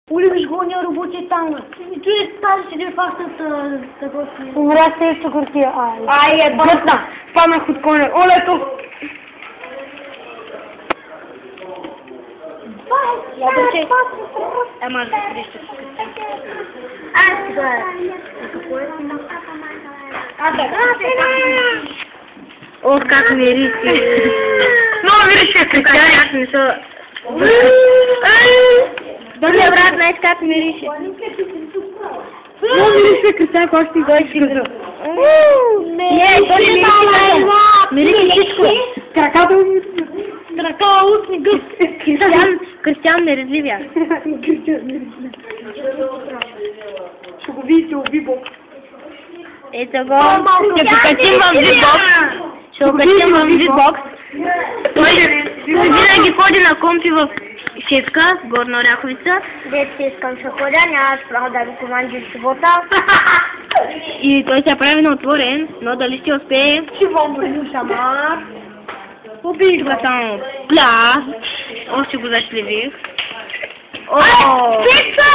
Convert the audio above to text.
Улюбиш гоня работи там. И tu тази си де фактата такова си. Умря се в куртия. Ай, Бъртна! Паднах от коня. Олето! Я доче. Ама да среща. Сега. Какво е? Ох, как мирише! Много мирише, крича, не са... Добре, брат, знаеш как мирише? Много мирише, крича, кой ще гойши газо. Не, той не мирише. Мирише всичко. Краката ми... Крака, устни гъб. Кристиан мерезливия. Ще го видите, уби Бог. Ето го. Ще покачим в Витбокс. Ще покачим в Витбокс. Той винаги ходи на компи в Шевка, Горна Оряховица. Дете искам ще ходя, нямаш право да го командиш живота. И той се прави на отворен, но дали ще успее? Ще вам бъдем шамар. Побих го само пля. Още го зашлевих. Пице!